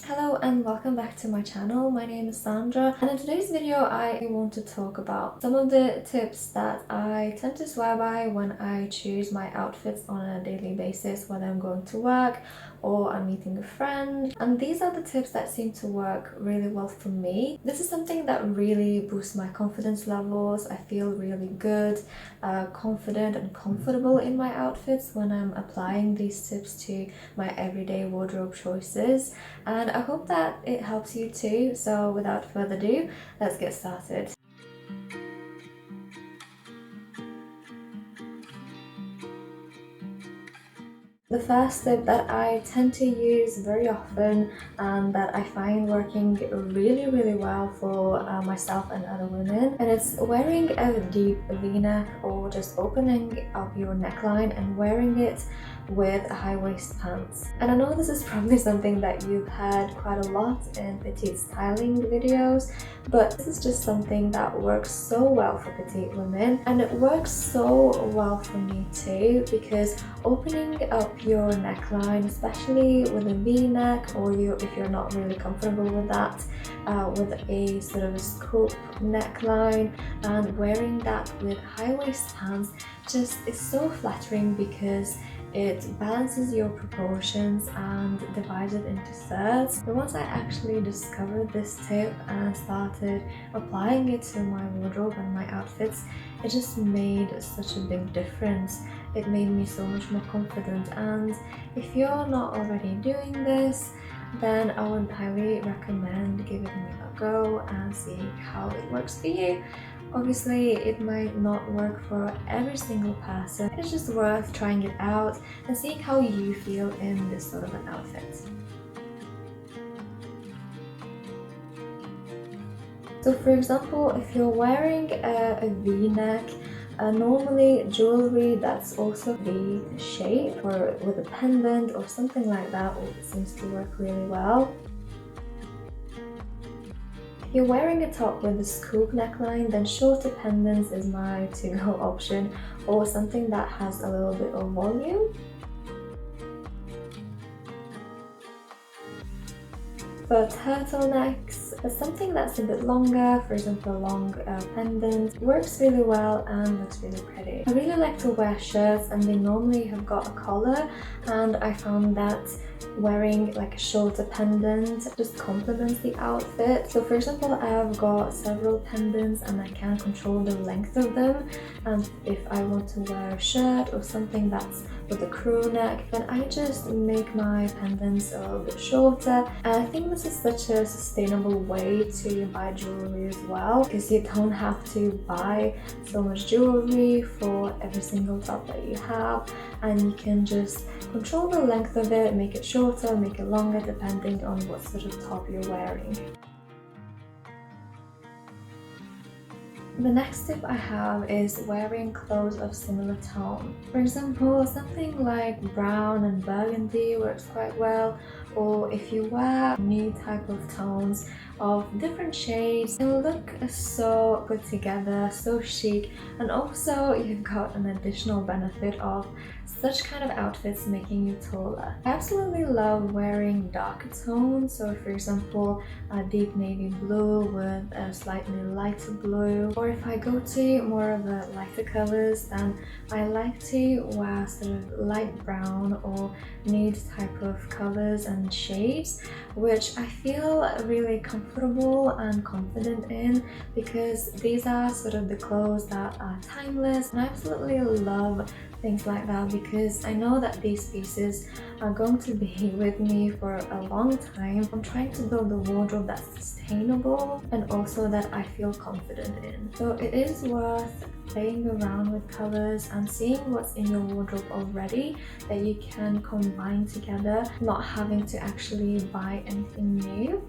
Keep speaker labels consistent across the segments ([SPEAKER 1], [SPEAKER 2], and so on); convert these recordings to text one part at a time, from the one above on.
[SPEAKER 1] Hello and welcome back to my channel. My name is Sandra, and in today's video I want to talk about some of the tips that I tend to swear by when I choose my outfits on a daily basis, whether I'm going to work or I'm meeting a friend. And these are the tips that seem to work really well for me. This is something that really boosts my confidence levels. I feel really good, confident and comfortable in my outfits when I'm applying these tips to my everyday wardrobe choices, and I hope that it helps you too. So without further ado, let's get started. The first tip that I tend to use very often and that I find working really well for myself and other women, and it's wearing a deep v-neck or just opening up your neckline and wearing it with high-waist pants. And I know this is probably something that you've heard quite a lot in Petite styling videos, but this is just something that works so well for petite women, and it works so well for me too, because opening up your neckline, especially with a v-neck, or if you're not really comfortable with that, with a sort of a scoop neckline, and wearing that with high-waist pants just is so flattering because it balances your proportions and divides it into thirds. But once I actually discovered this tip and started applying it to my wardrobe and my outfits, it just made such a big difference. It made me so much more confident, and if you're not already doing this, then I would highly recommend giving it a go and see how it works for you. Obviously, it might not work for every single person. It's just worth trying it out and seeing how you feel in this sort of an outfit. So for example, if you're wearing a v-neck, normally jewelry that's also V shape or with a pendant or something like that seems to work really well. If you're wearing a top with a scoop neckline, then shorter pendants is my to-go option, or something that has a little bit of volume. For turtlenecks, something that's a bit longer, for example a long pendant, works really well and looks really pretty. I really like to wear shirts and they normally have got a collar, and I found that wearing like a shorter pendant just complements the outfit. So for example, I've got several pendants and I can control the length of them, and if I want to wear a shirt or something that's with a crew neck, then I just make my pendants a little bit shorter. And I think this is such a sustainable way to buy jewelry as well, because you don't have to buy so much jewelry for every single top that you have, and you can just control the length of it, make it shorter, make it longer, depending on what sort of top you're wearing. The next tip I have is wearing clothes of similar tone. For example, something like brown and burgundy works quite well, or if you wear new type of tones of different shades, it will look so put together, so chic, and also you've got an additional benefit of such kind of outfits making you taller. I absolutely love wearing darker tones, so for example a deep navy blue with a slightly lighter blue, or if I go to more of the lighter colors, then I like to wear sort of light brown or nude type of colors and shades, which I feel really comfortable and confident in, because these are sort of the clothes that are timeless, and I absolutely love things like that because I know that these pieces are going to be with me for a long time. I'm trying to build a wardrobe that's sustainable and also that I feel confident in. So it is worth playing around with colors and seeing what's in your wardrobe already that you can combine together, not having to actually buy anything new.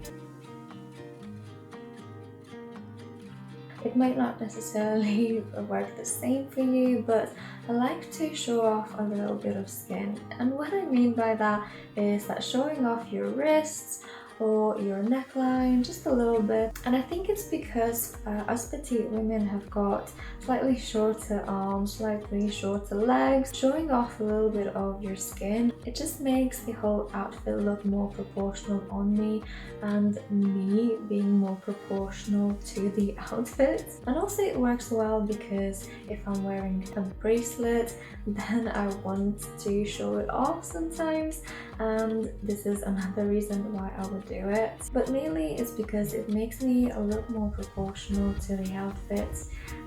[SPEAKER 1] It might not necessarily work the same for you, but I like to show off a little bit of skin. And what I mean by that is that showing off your wrists for your neckline just a little bit. And I think it's because us petite women have got slightly shorter arms, slightly shorter legs, showing off a little bit of your skin. It just makes the whole outfit look more proportional on me, and me being more proportional to the outfit. And also it works well because if I'm wearing a bracelet, then I want to show it off sometimes, and this is another reason why I would do it. But mainly it's because it makes me a little more proportional to the outfit,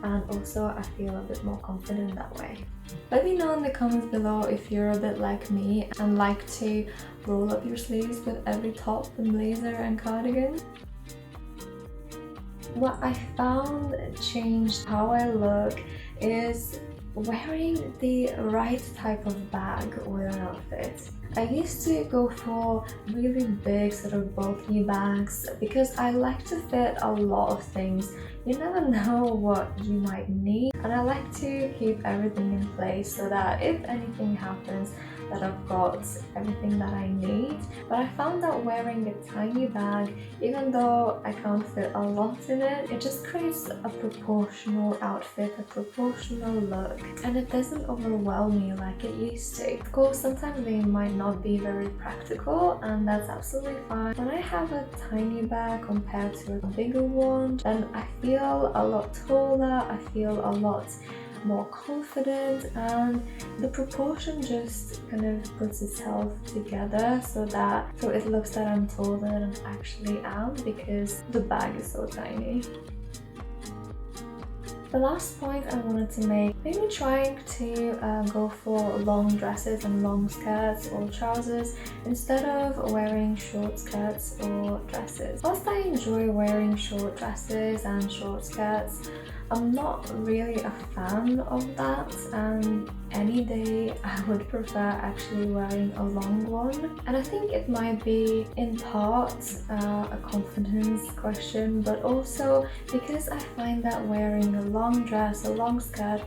[SPEAKER 1] and also I feel a bit more confident that way. Let me know in the comments below if you're a bit like me and like to roll up your sleeves with every top and blazer and cardigan. What I found changed how I look is wearing the right type of bag with an outfit. I used to go for really big sort of bulky bags because I like to fit a lot of things. You never know what you might need, and I like to keep everything in place so that if anything happens, that I've got everything that I need. But I found that wearing a tiny bag, even though I can't fit a lot in it, it just creates a proportional outfit, a proportional look, and it doesn't overwhelm me like it used to. Of course, sometimes they might not be very practical, and that's absolutely fine. When I have a tiny bag compared to a bigger one, then I feel a lot taller, I feel a lot more confident, and the proportion just kind of puts itself together so it looks that I'm taller than I actually am because the bag is so tiny. The last point I wanted to make, maybe trying to go for long dresses and long skirts or trousers instead of wearing short skirts or dresses. Whilst I enjoy wearing short dresses and short skirts, I'm not really a fan of that, and any day I would prefer actually wearing a long one. And I think it might be in part a confidence question, but also because I find that wearing a long dress, a long skirt,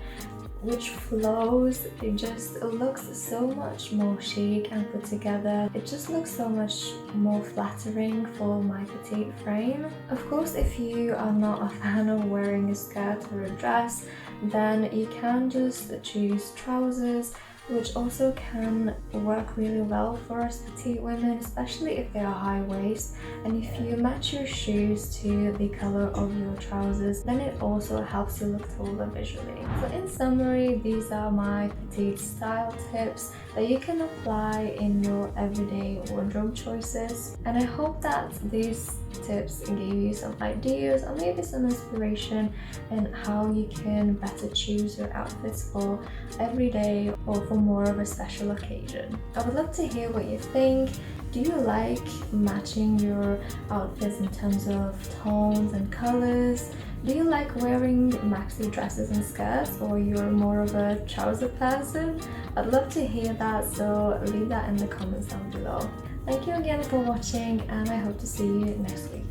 [SPEAKER 1] which flows, it looks so much more chic and put together. It just looks so much more flattering for my petite frame. Of course, if you are not a fan of wearing a skirt or a dress, then you can just choose trousers, which also can work really well for us petite women, especially if they are high waist. And if you match your shoes to the color of your trousers, then it also helps you look taller visually. So in summary, these are my petite style tips that you can apply in your everyday wardrobe choices. And I hope that these tips gave you some ideas or maybe some inspiration in how you can better choose your outfits for every day or for more of a special occasion. I would love to hear what you think. Do you like matching your outfits in terms of tones and colors? Do you like wearing maxi dresses and skirts, or you're more of a trouser person? I'd love to hear that, so leave that in the comments down below. Thank you again for watching, and I hope to see you next week.